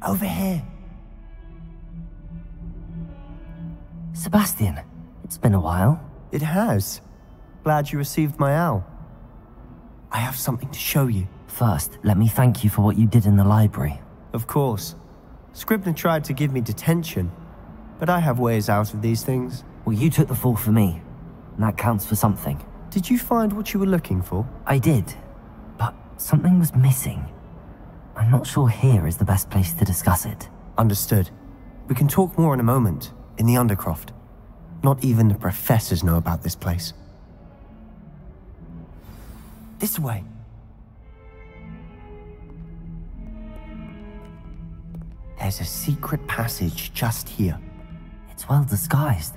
Over here. Sebastian, it's been a while. It has. Glad you received my owl. I have something to show you. First, let me thank you for what you did in the library. Of course. Scribner tried to give me detention, but I have ways out of these things. Well, you took the fall for me, and that counts for something. Did you find what you were looking for? I did, but something was missing. I'm not sure here is the best place to discuss it. Understood. We can talk more in a moment, in the Undercroft. Not even the professors know about this place. This way. There's a secret passage just here. It's well disguised.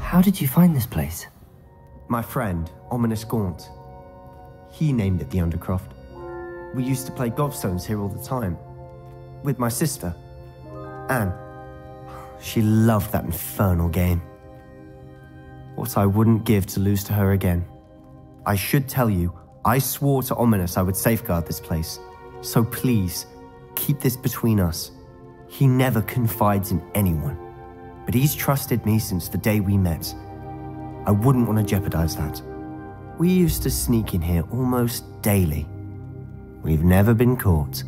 How did you find this place? My friend, Ominous Gaunt. He named it the Undercroft. We used to play gobstones here all the time. With my sister, Anne. She loved that infernal game. What I wouldn't give to lose to her again. I should tell you, I swore to Ominous I would safeguard this place. So please, keep this between us. He never confides in anyone. But he's trusted me since the day we met. I wouldn't want to jeopardize that. We used to sneak in here almost daily. We've never been caught.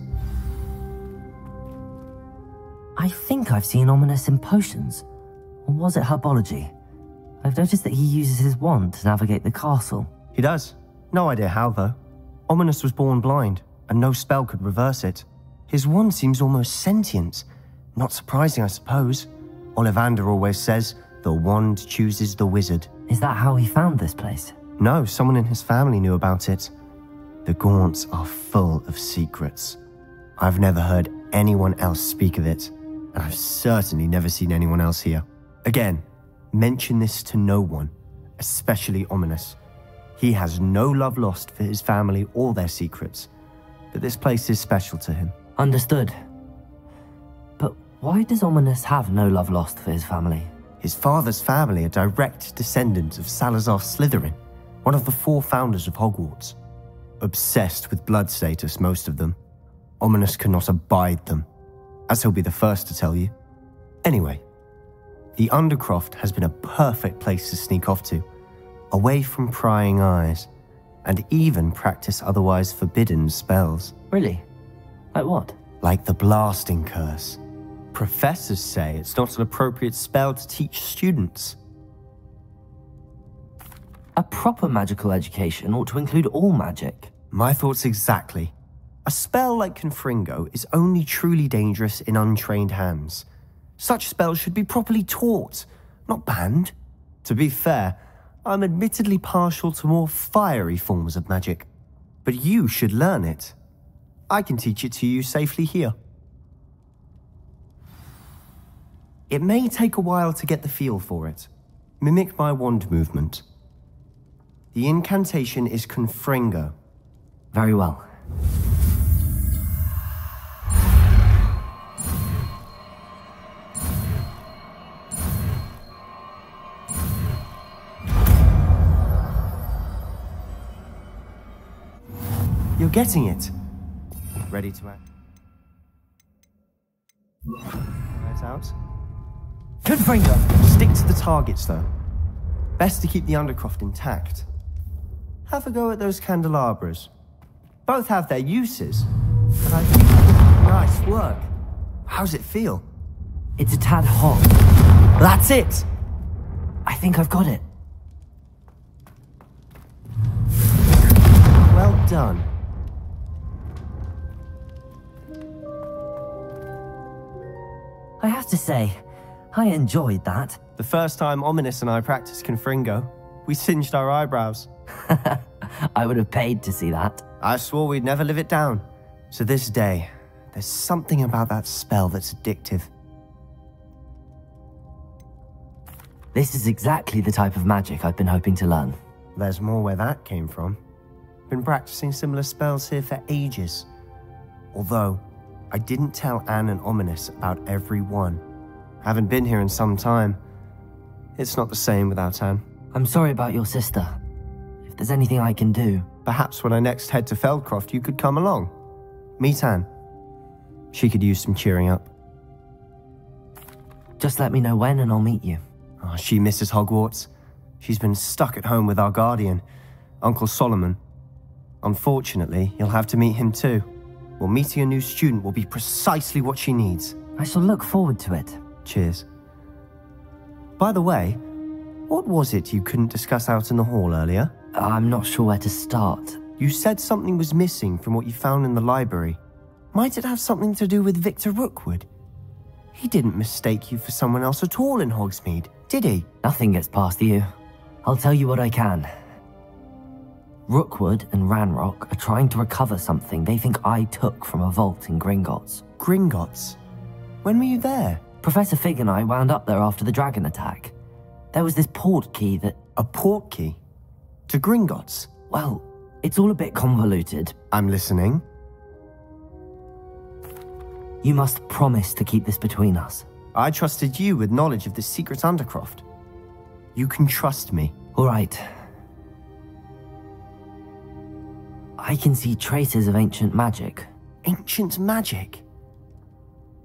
I think I've seen Ominous in potions. Or was it herbology? I've noticed that he uses his wand to navigate the castle. He does. No idea how, though. Ominous was born blind, and no spell could reverse it. His wand seems almost sentient. Not surprising, I suppose. Ollivander always says, the wand chooses the wizard. Is that how he found this place? No, someone in his family knew about it. The Gaunts are full of secrets. I've never heard anyone else speak of it, and I've certainly never seen anyone else here. Again, mention this to no one, especially Ominous. He has no love lost for his family or their secrets, but this place is special to him. Understood. But why does Ominous have no love lost for his family? His father's family are direct descendants of Salazar Slytherin, one of the 4 founders of Hogwarts. Obsessed with blood status, most of them. Ominous cannot abide them, as he'll be the first to tell you. Anyway, the Undercroft has been a perfect place to sneak off to, away from prying eyes, and even practice otherwise forbidden spells. Really? Like what? Like the Blasting Curse. Professors say it's not an appropriate spell to teach students. A proper magical education ought to include all magic. My thoughts exactly. A spell like Confringo is only truly dangerous in untrained hands. Such spells should be properly taught, not banned. To be fair, I'm admittedly partial to more fiery forms of magic. But you should learn it. I can teach it to you safely here. It may take a while to get the feel for it. Mimic my wand movement. The incantation is Confringo. Very well. You're getting it. Ready to act? Right out. Confringo! Stick to the targets, though. Best to keep the Undercroft intact. Have a go at those candelabras. Both have their uses, but I think nice work. How's it feel? It's a tad hot. That's it! I think I've got it. Well done. I have to say, I enjoyed that. The first time Ominous and I practiced Confringo, we singed our eyebrows. I would have paid to see that. I swore we'd never live it down. To this day, there's something about that spell that's addictive. This is exactly the type of magic I've been hoping to learn. There's more where that came from. Been practicing similar spells here for ages. Although, I didn't tell Anne and Ominous about every one. Haven't been here in some time. It's not the same without Anne. I'm sorry about your sister. If there's anything I can do... Perhaps when I next head to Feldcroft, you could come along. Meet Anne. She could use some cheering up. Just let me know when and I'll meet you. Oh, she misses Hogwarts. She's been stuck at home with our guardian, Uncle Solomon. Unfortunately, you'll have to meet him too. Well, meeting a new student will be precisely what she needs. I shall look forward to it. Cheers. By the way, what was it you couldn't discuss out in the hall earlier? I'm not sure where to start. You said something was missing from what you found in the library. Might it have something to do with Victor Rookwood? He didn't mistake you for someone else at all in Hogsmeade, did he? Nothing gets past you. I'll tell you what I can. Rookwood and Ranrock are trying to recover something they think I took from a vault in Gringotts. Gringotts? When were you there? Professor Fig and I wound up there after the dragon attack. There was this port key that... A port key? To Gringotts? Well, it's all a bit convoluted. I'm listening. You must promise to keep this between us. I trusted you with knowledge of this secret Undercroft. You can trust me. All right. I can see traces of ancient magic. Ancient magic?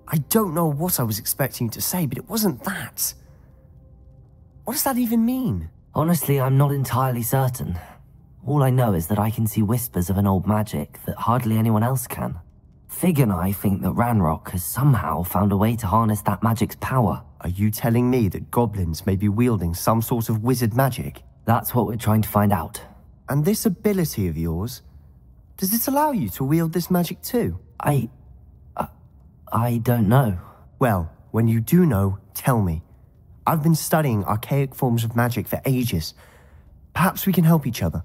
I don't know what I was expecting to say, but it wasn't that. What does that even mean? Honestly, I'm not entirely certain. All I know is that I can see whispers of an old magic that hardly anyone else can. Fig and I think that Ranrock has somehow found a way to harness that magic's power. Are you telling me that goblins may be wielding some sort of wizard magic? That's what we're trying to find out. And this ability of yours, does it allow you to wield this magic too? I don't know. Well, when you do know, tell me. I've been studying archaic forms of magic for ages. Perhaps we can help each other.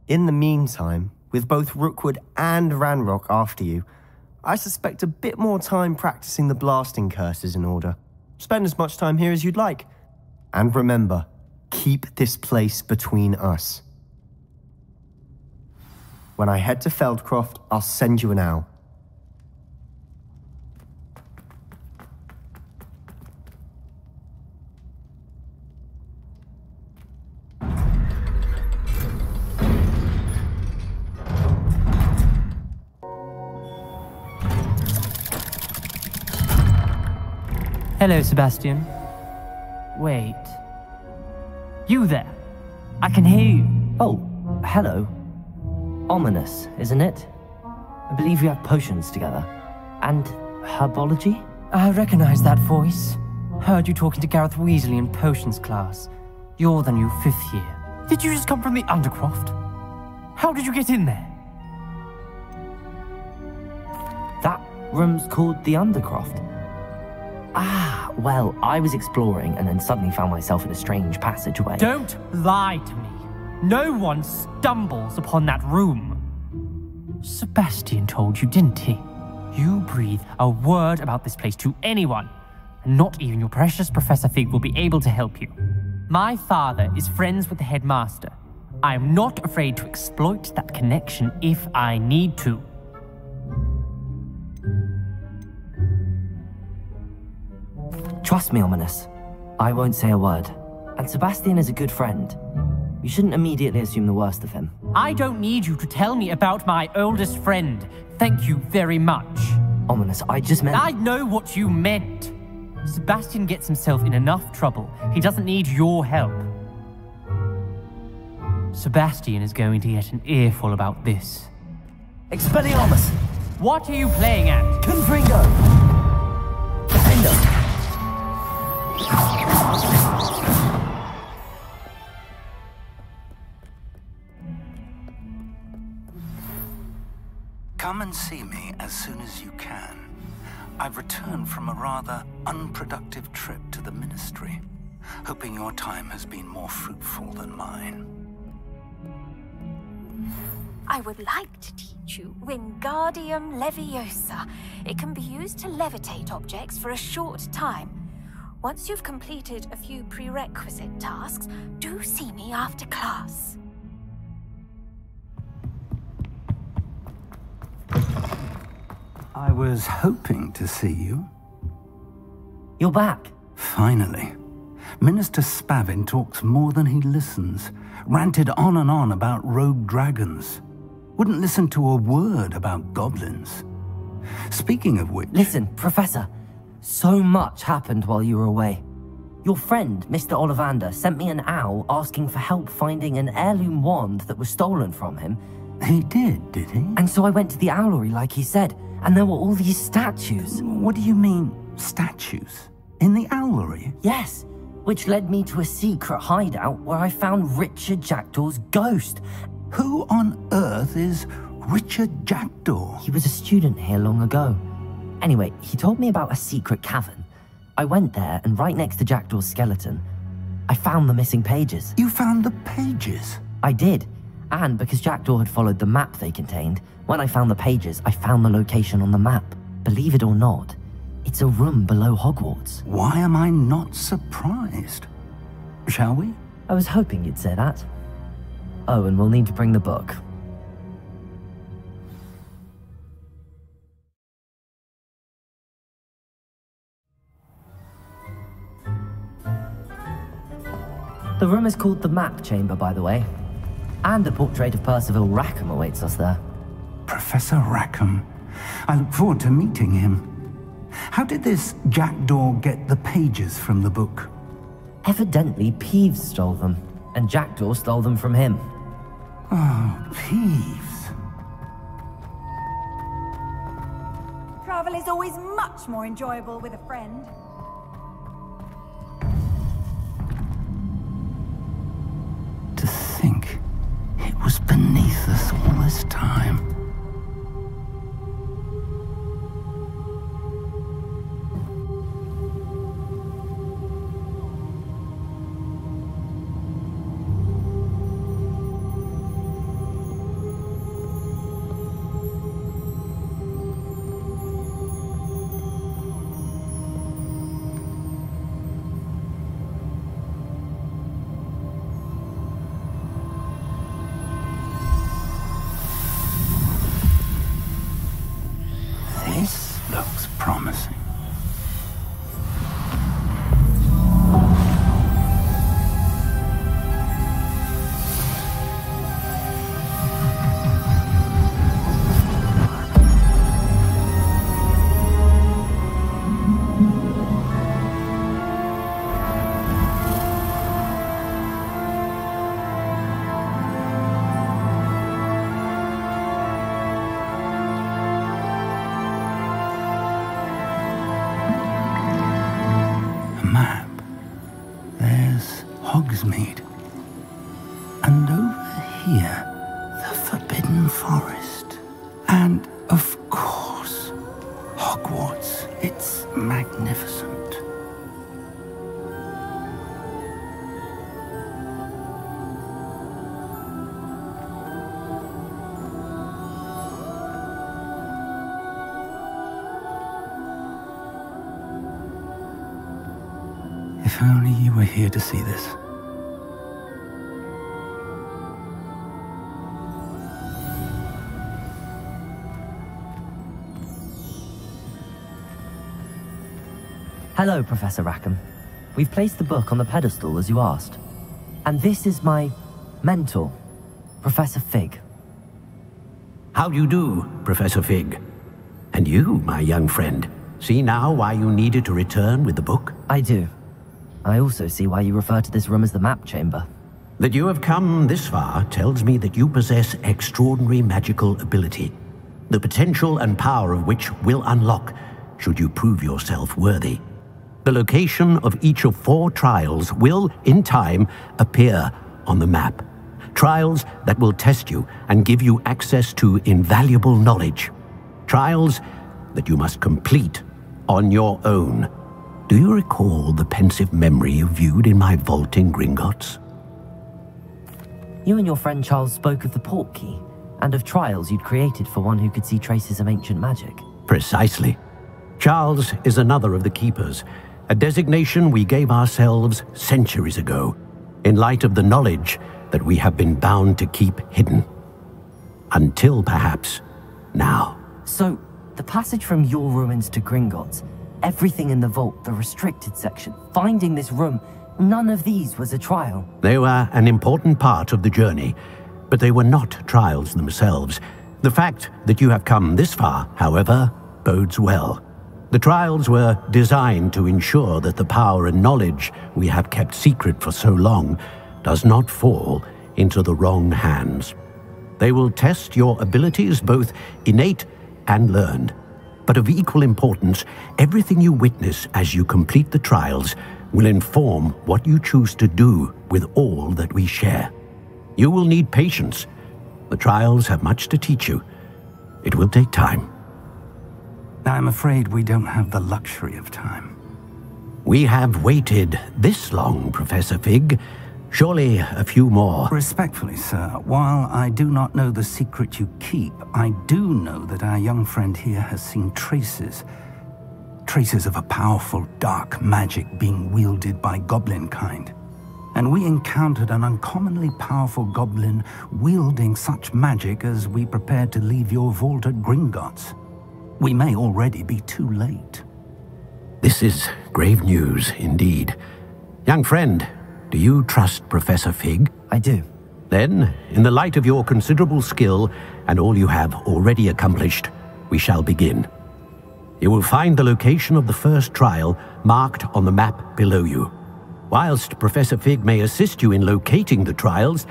In the meantime, with both Rookwood and Ranrock after you, I suspect a bit more time practicing the blasting curse is in order. Spend as much time here as you'd like. And remember, keep this place between us. When I head to Feldcroft, I'll send you an owl. Hello, Sebastian. Wait. You there? I can hear you. Oh, hello. Ominous, isn't it? I believe we have potions together. And herbology? I recognize that voice. Heard you talking to Gareth Weasley in potions class. You're the new 5th year. Did you just come from the Undercroft? How did you get in there? That room's called the Undercroft. Ah, well, I was exploring and then suddenly found myself in a strange passageway. Don't lie to me. No one stumbles upon that room. Sebastian told you, didn't he? You breathe a word about this place to anyone, and not even your precious Professor Fig will be able to help you. My father is friends with the headmaster. I am not afraid to exploit that connection if I need to. Trust me, Ominous. I won't say a word. And Sebastian is a good friend. You shouldn't immediately assume the worst of him. I don't need you to tell me about my oldest friend. Thank you very much. Ominous, I just meant... I know what you meant. Sebastian gets himself in enough trouble. He doesn't need your help. Sebastian is going to get an earful about this. Expelliarmus! What are you playing at? Confringo! Defender! Come and see me as soon as you can. I've returned from a rather unproductive trip to the Ministry, hoping your time has been more fruitful than mine. I would like to teach you Wingardium Leviosa. It can be used to levitate objects for a short time. Once you've completed a few prerequisite tasks, do see me after class. I was hoping to see you. You're back. Finally. Minister Spavin talks more than he listens. Ranted on and on about rogue dragons. Wouldn't listen to a word about goblins. Speaking of which... Listen, Professor. So much happened while you were away. Your friend, Mr. Ollivander, sent me an owl asking for help finding an heirloom wand that was stolen from him. He did he? And so I went to the owlery like he said, and there were all these statues. What do you mean, statues? In the owlery? Yes, which led me to a secret hideout where I found Richard Jackdaw's ghost. Who on earth is Richard Jackdaw? He was a student here long ago. Anyway, he told me about a secret cavern. I went there, and right next to Jackdaw's skeleton, I found the missing pages. You found the pages? I did. And because Jackdaw had followed the map they contained, when I found the pages, I found the location on the map. Believe it or not, it's a room below Hogwarts. Why am I not surprised? Shall we? I was hoping you'd say that. Oh, and we'll need to bring the book. The room is called the Map Chamber, by the way. And a portrait of Percival Rackham awaits us there. Professor Rackham. I look forward to meeting him. How did this Jackdaw get the pages from the book? Evidently, Peeves stole them, and Jackdaw stole them from him. Oh, Peeves. Travel is always much more enjoyable with a friend. To think it was beneath us all this time. This looks promising. Map. There's Hogsmeade. And over here, the Forbidden Forest. And, of course, Hogwarts. It's magnificent. If only you were here to see this. Hello, Professor Rackham. We've placed the book on the pedestal as you asked. And this is my mentor, Professor Fig. How do you do, Professor Fig? And you, my young friend, see now why you needed to return with the book? I do. I also see why you refer to this room as the Map Chamber. That you have come this far tells me that you possess extraordinary magical ability, the potential and power of which will unlock should you prove yourself worthy. The location of each of 4 trials will, in time, appear on the map. Trials that will test you and give you access to invaluable knowledge. Trials that you must complete on your own. Do you recall the pensive memory you viewed in my vault in Gringotts? You and your friend Charles spoke of the Portkey, and of trials you'd created for one who could see traces of ancient magic. Precisely. Charles is another of the Keepers, a designation we gave ourselves centuries ago, in light of the knowledge that we have been bound to keep hidden. Until perhaps now. So, The passage from your ruins to Gringotts, everything in the vault, the restricted section, finding this room, none of these was a trial. They were an important part of the journey, but they were not trials themselves. The fact that you have come this far, however, bodes well. The trials were designed to ensure that the power and knowledge we have kept secret for so long does not fall into the wrong hands. They will test your abilities, both innate and learned. But of equal importance, everything you witness as you complete the trials will inform what you choose to do with all that we share. You will need patience. The trials have much to teach you. It will take time. I'm afraid we don't have the luxury of time. We have waited this long, Professor Fig. Surely a few more. Respectfully, sir, while I do not know the secret you keep, I do know that our young friend here has seen traces of a powerful dark magic being wielded by goblin kind. And we encountered an uncommonly powerful goblin wielding such magic as we prepared to leave your vault at Gringotts. We may already be too late. This is grave news indeed. Young friend, do you trust Professor Fig? I do. Then, in the light of your considerable skill and all you have already accomplished, we shall begin. You will find the location of the first trial marked on the map below you. Whilst Professor Fig may assist you in locating the trials,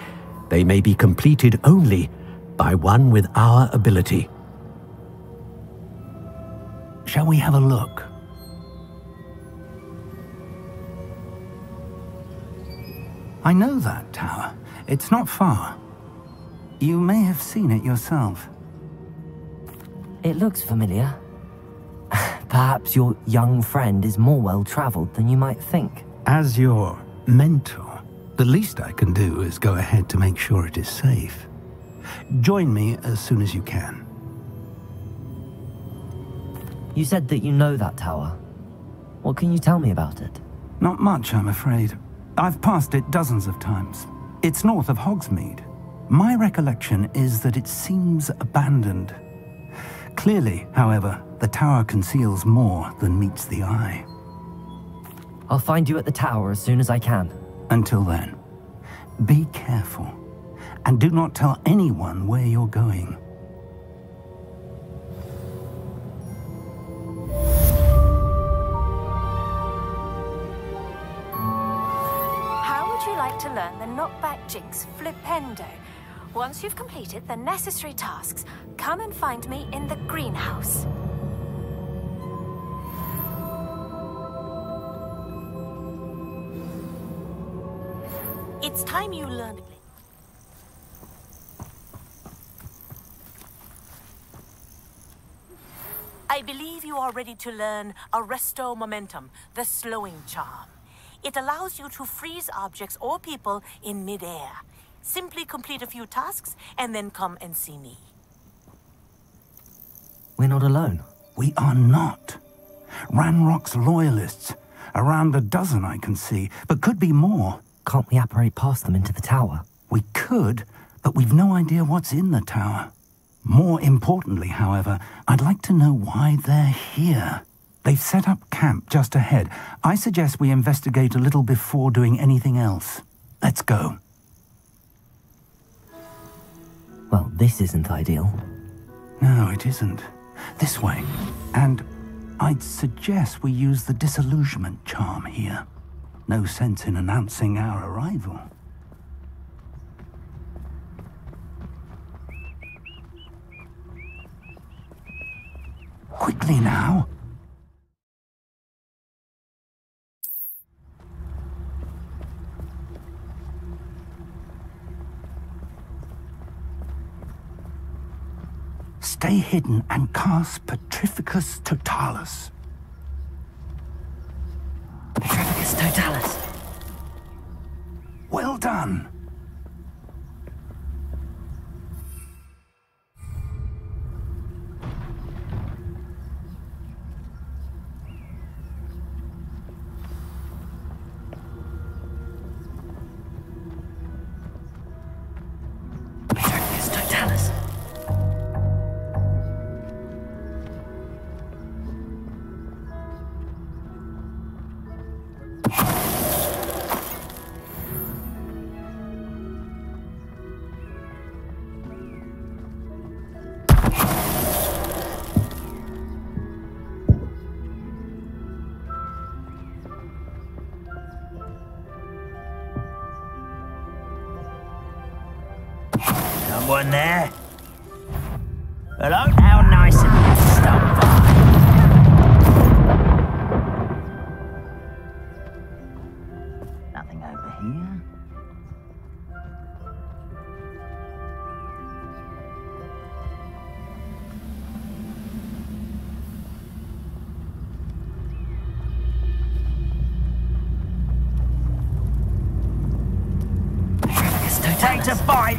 they may be completed only by one with our ability. Shall we have a look? I know that tower. It's not far. You may have seen it yourself. It looks familiar. Perhaps your young friend is more well-traveled than you might think. As your mentor, the least I can do is go ahead to make sure it is safe. Join me as soon as you can. You said that you know that tower. What can you tell me about it? Not much, I'm afraid. I've passed it dozens of times. It's north of Hogsmeade. My recollection is that it seems abandoned. Clearly, however, the tower conceals more than meets the eye. I'll find you at the tower as soon as I can. Until then, be careful, and do not tell anyone where you're going. How would you like to learn the knockback jinx flipendo? Once you've completed the necessary tasks, come and find me in the greenhouse. It's time you learned it. I believe you are ready to learn Arresto Momentum, the slowing charm. It allows you to freeze objects or people in mid-air. Simply complete a few tasks and then come and see me. We're not alone. We are not. Ranrock's loyalists. Around a dozen I can see, but could be more. Can't we apparate past them into the tower? We could, but we've no idea what's in the tower. More importantly, however, I'd like to know why they're here. They've set up camp just ahead. I suggest we investigate a little before doing anything else. Let's go. Well, this isn't ideal. No, it isn't. This way. And I'd suggest we use the disillusionment charm here. No sense in announcing our arrival. Quickly now. Stay hidden and cast Petrificus Totalis. Petrificus Totalis. Well done. Petrificus Totalis. Someone there? Hello? How nice of you to stop by. Nothing over here. Take a bite!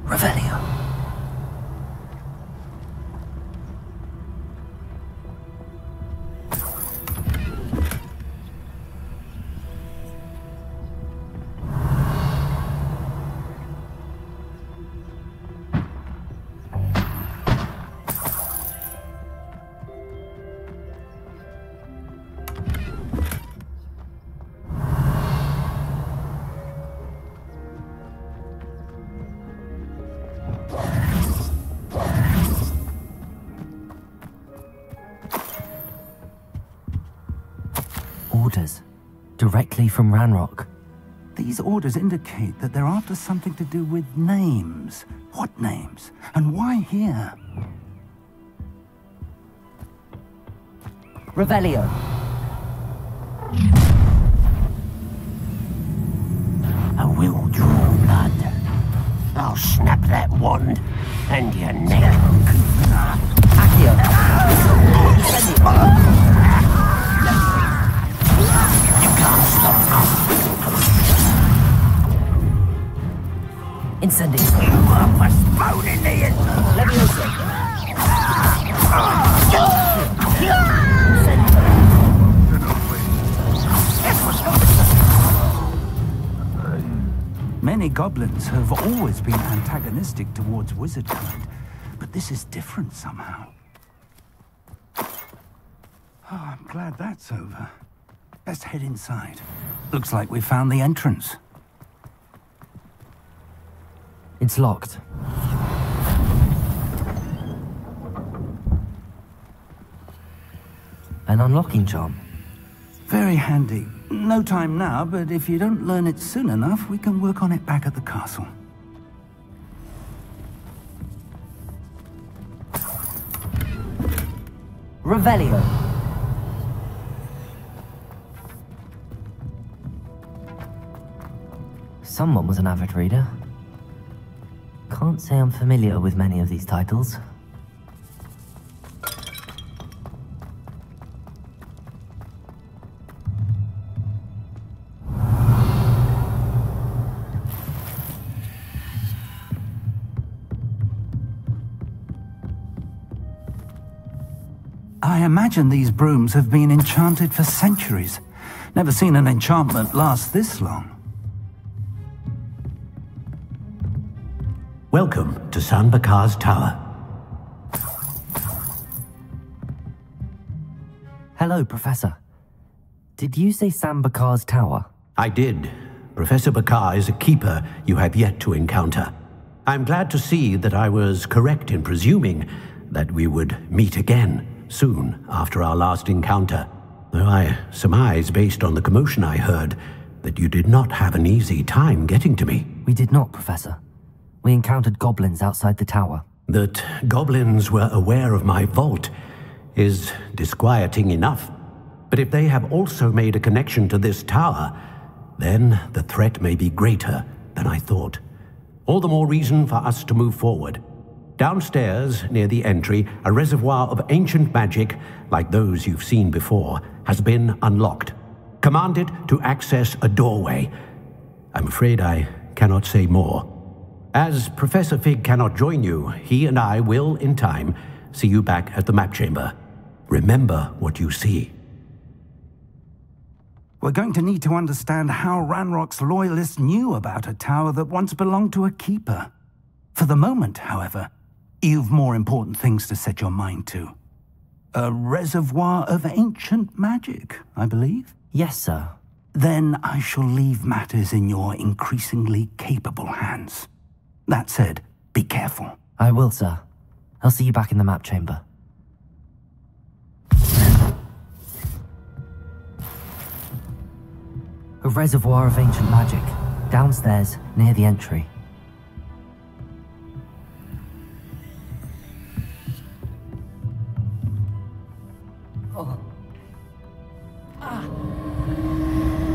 Revelio. Orders. Directly from Ranrock. These orders indicate that they're after something to do with names. What names? And why here? Revelio. I will draw blood. I'll snap that wand and your neck. Accio. You can't stop me. Incendio. You are postponing the end. Leviosa. Many goblins have always been antagonistic towards wizard kind, but this is different somehow. Oh, I'm glad that's over. Best head inside. Looks like we found the entrance. It's locked. An unlocking charm. Very handy. No time now, but if you don't learn it soon enough, we can work on it back at the castle. Revelio. Someone was an avid reader. Can't say I'm familiar with many of these titles. I imagine these brooms have been enchanted for centuries. Never seen an enchantment last this long. Welcome to San Bakar's Tower. Hello, Professor. Did you say Sam Bakar's tower? I did. Professor Bakar is a keeper you have yet to encounter. I'm glad to see that I was correct in presuming that we would meet again soon after our last encounter, though I surmise, based on the commotion I heard, that you did not have an easy time getting to me. We did not, Professor. We encountered goblins outside the tower. That goblins were aware of my vault is disquieting enough. But if they have also made a connection to this tower, then the threat may be greater than I thought. All the more reason for us to move forward. Downstairs, near the entry, a reservoir of ancient magic, like those you've seen before, has been unlocked. Commanded to access a doorway. I'm afraid I cannot say more. As Professor Fig cannot join you, he and I will, in time, see you back at the map chamber. Remember what you see. We're going to need to understand how Ranrock's loyalists knew about a tower that once belonged to a keeper. For the moment, however, you've more important things to set your mind to. A reservoir of ancient magic, I believe? Yes, sir. Then I shall leave matters in your increasingly capable hands. That said, be careful. I will, sir. I'll see you back in the map chamber. A reservoir of ancient magic, downstairs, near the entry.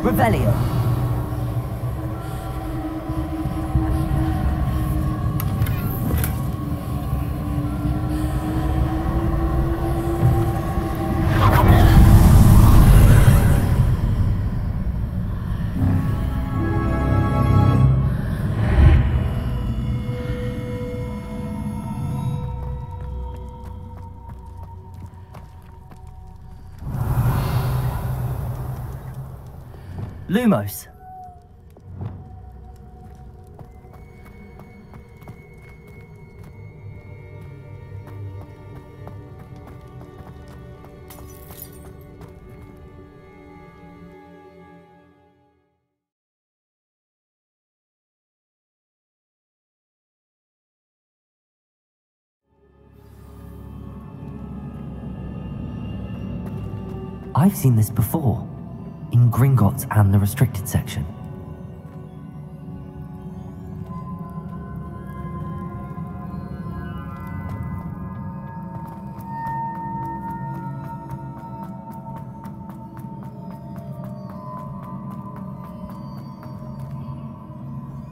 Revelio. Lumos. I've seen this before. In Gringotts and the restricted section.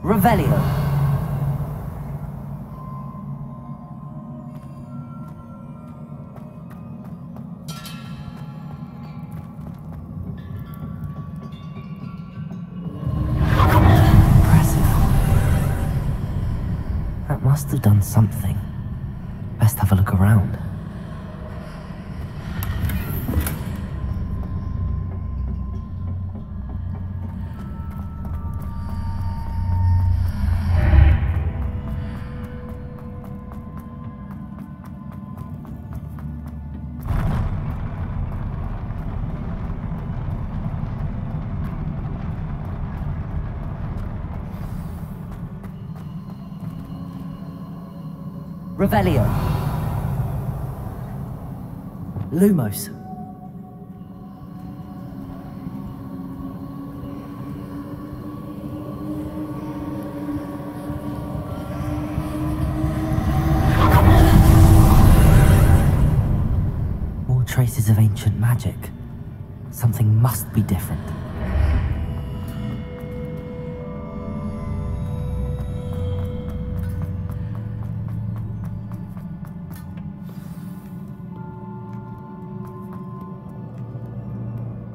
Revelio. Must have done something. Best have a look around. Revelio. Lumos. More traces of ancient magic. Something must be different.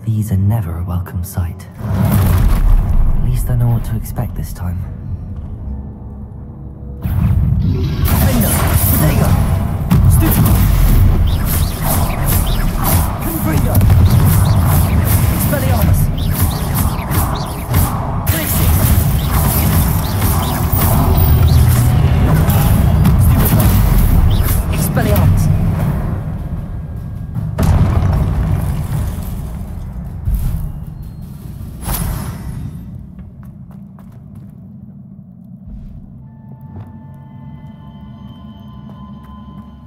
These are never a welcome sight. At least I know what to expect this time. Linda! Bodega! Studio! Confrido! Expelliarmus! Glixis! Studio! Expelliarmus!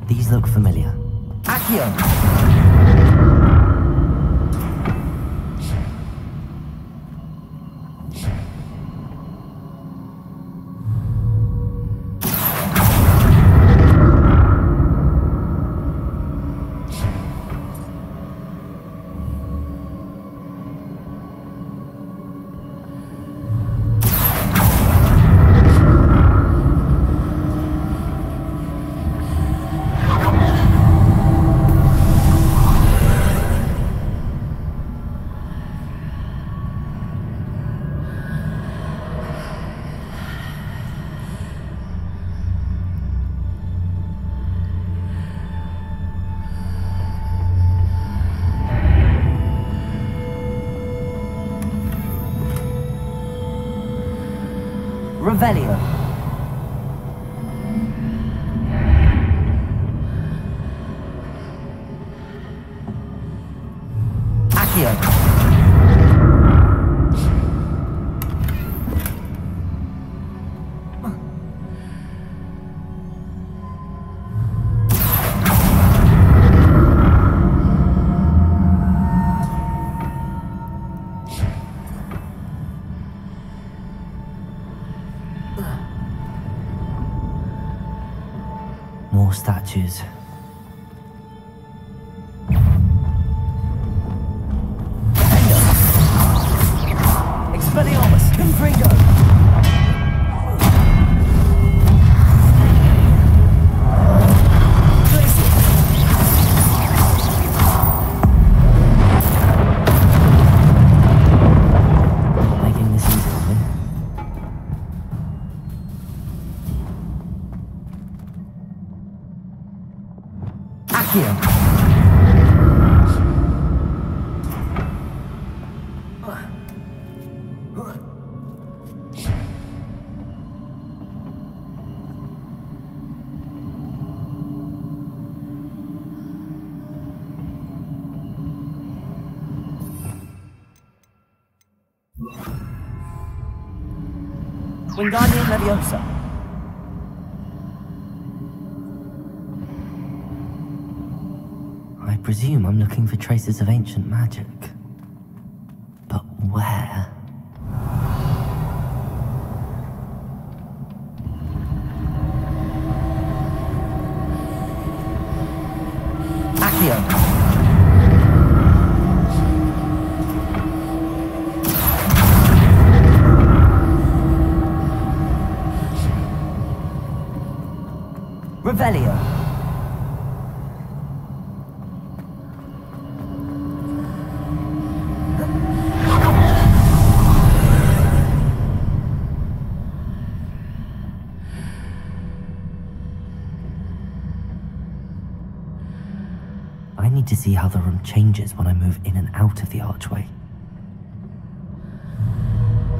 These look familiar. Accio! Revelio. Accio. More statues. Expelliarmus! Confringo! Making this easy on me. Accio! Wingardium Leviosa. I presume I'm looking for traces of ancient magic. But where? Accio! Revelio. I need to see how the room changes when I move in and out of the archway.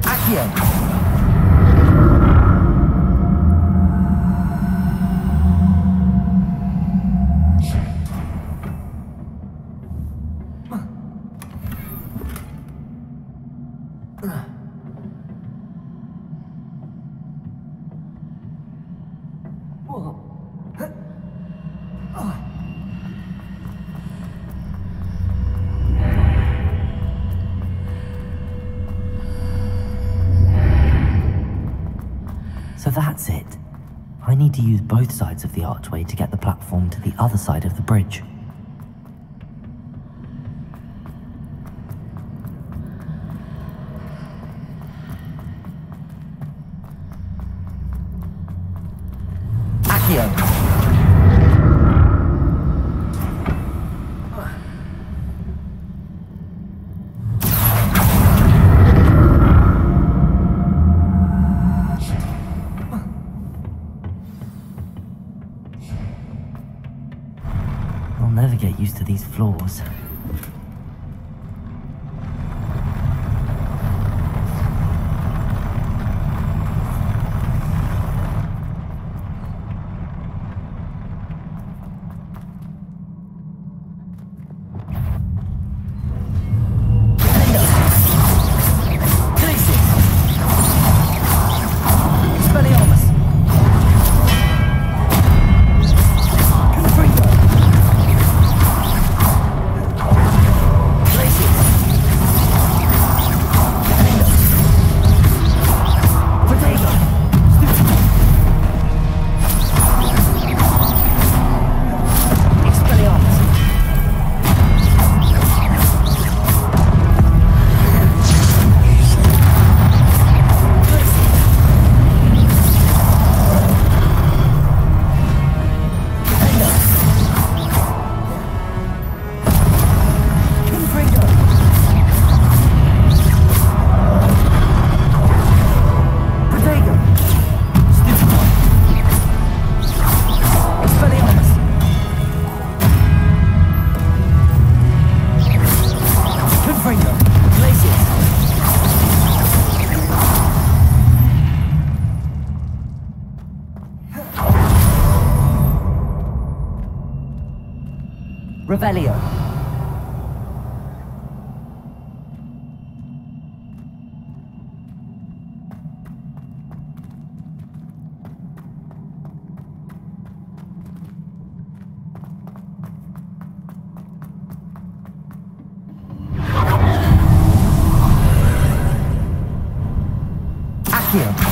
Accio! So that's it. I need to use both sides of the archway to get the platform to the other side of the bridge. Accio! I'll never get used to these floors. Revelio. Accio.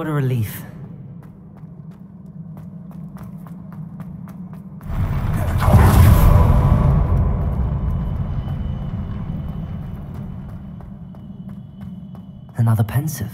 What a relief. Another pensive.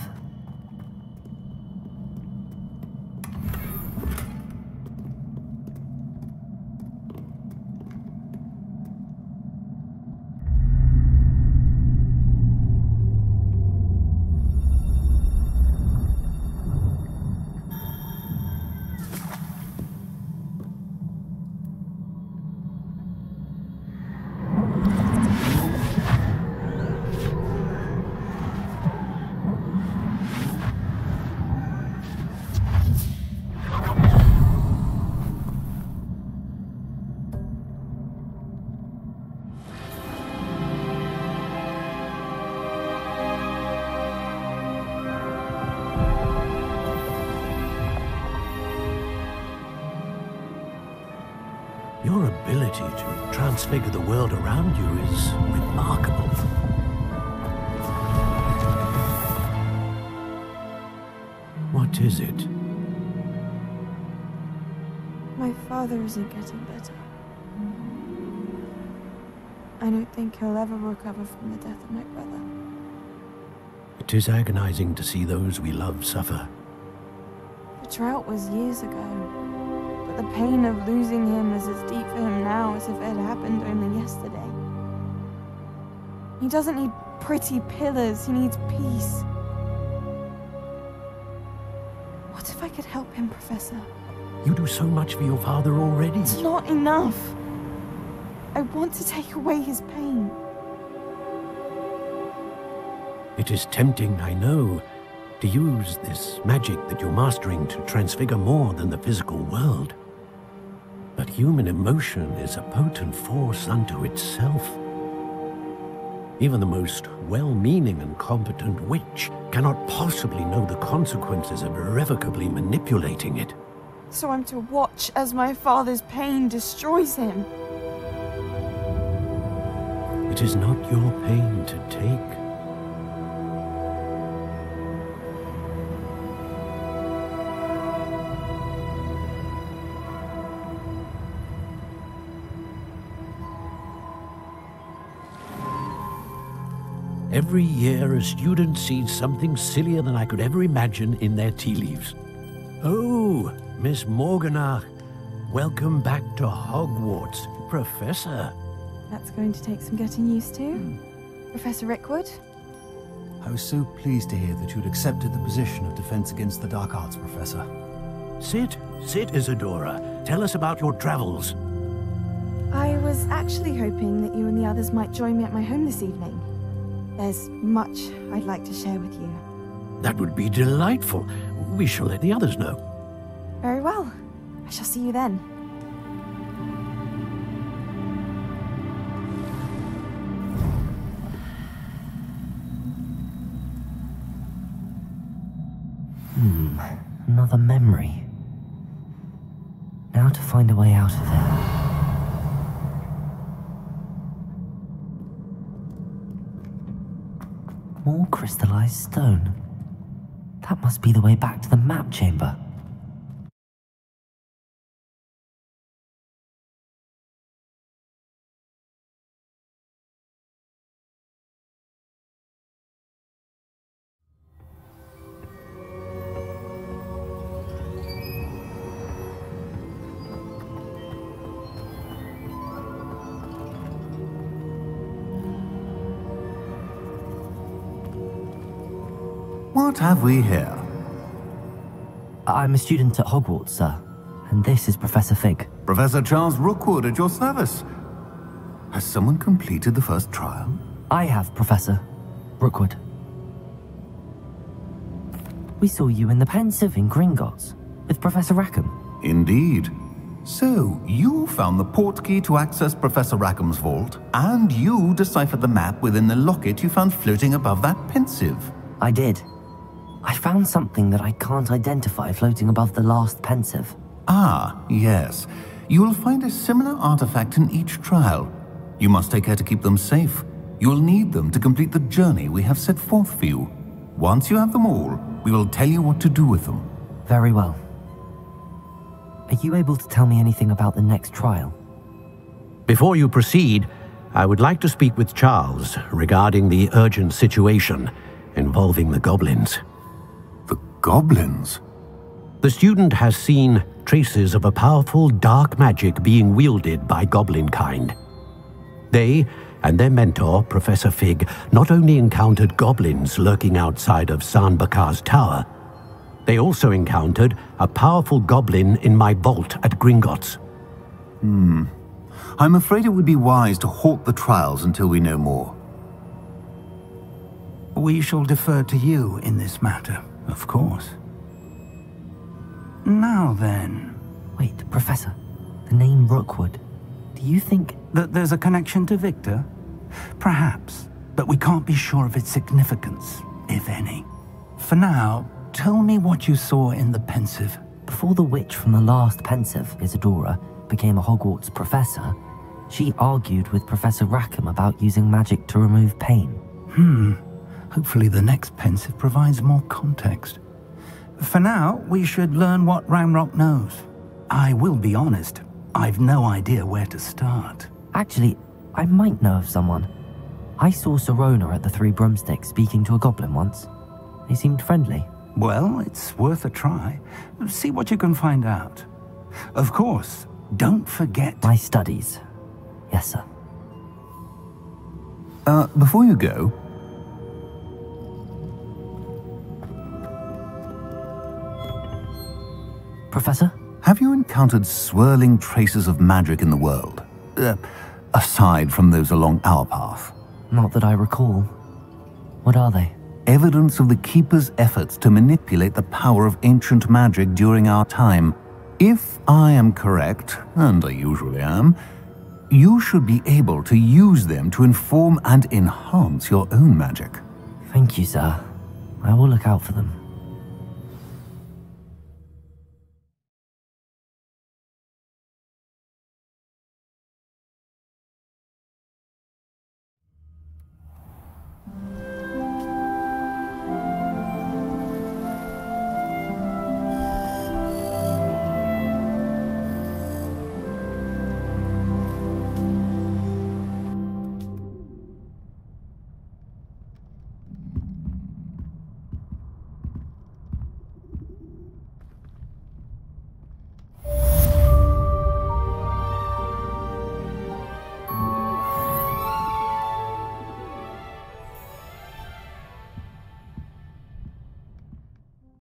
Your ability to transfigure the world around you is remarkable. What is it? My father isn't getting better. I don't think he'll ever recover from the death of my brother. It is agonizing to see those we love suffer. The drought was years ago. The pain of losing him is as deep for him now as if it had happened only yesterday. He doesn't need pretty pillars, he needs peace. What if I could help him, Professor? You do so much for your father already. It's not enough. I want to take away his pain. It is tempting, I know, to use this magic that you're mastering to transfigure more than the physical world. But human emotion is a potent force unto itself. Even the most well-meaning and competent witch cannot possibly know the consequences of irrevocably manipulating it. So I'm to watch as my father's pain destroys him. It is not your pain to take. Every year, a student sees something sillier than I could ever imagine in their tea leaves. Oh, Miss Morganach, welcome back to Hogwarts, Professor. That's going to take some getting used to. Professor Rickwood? I was so pleased to hear that you'd accepted the position of Defense Against the Dark Arts, Professor. Sit, Isadora. Tell us about your travels. I was actually hoping that you and the others might join me at my home this evening. There's much I'd like to share with you. That would be delightful. We shall let the others know. Very well. I shall see you then. Another memory. Now to find a way out of it. More crystallized stone. That must be the way back to the map chamber. What have we here? I'm a student at Hogwarts, sir. And this is Professor Fig. Professor Charles Rookwood at your service. Has someone completed the first trial? I have, Professor Rookwood. We saw you in the Pensive in Gringotts with Professor Rackham. Indeed. So, you found the portkey to access Professor Rackham's vault, and you deciphered the map within the locket you found floating above that Pensive. I did. I found something that I can't identify floating above the last Pensive. Ah, yes. You will find a similar artifact in each trial. You must take care to keep them safe. You will need them to complete the journey we have set forth for you. Once you have them all, We will tell you what to do with them. Very well. Are you able to tell me anything about the next trial? Before you proceed, I would like to speak with Charles regarding the urgent situation involving the goblins. The goblins? The student has seen traces of a powerful dark magic being wielded by goblin kind. They and their mentor, Professor Fig, not only encountered goblins lurking outside of Sanbakar's tower, they also encountered a powerful goblin in my vault at Gringotts. I'm afraid it would be wise to halt the trials until we know more. We shall defer to you in this matter, of course. Now then... Wait, Professor. The name Rookwood. Do you think... that there's a connection to Victor? Perhaps, but we can't be sure of its significance, if any. For now, tell me what you saw in the Pensive. Before the witch from the last Pensive, Isadora, became a Hogwarts professor, she argued with Professor Rackham about using magic to remove pain. Hopefully the next Pensive provides more context. For now, we should learn what Ranrock knows. I will be honest, I've no idea where to start. Actually, I might know of someone. I saw Serona at the Three Broomsticks speaking to a goblin once. They seemed friendly. Well, it's worth a try. See what you can find out. Of course, don't forget... My studies. Yes, sir. Before you go... Professor? Have you encountered swirling traces of magic in the world? Aside from those along our path? Not that I recall. What are they? Evidence of the Keeper's efforts to manipulate the power of ancient magic during our time. If I am correct, and I usually am, you should be able to use them to inform and enhance your own magic. Thank you, sir. I will look out for them.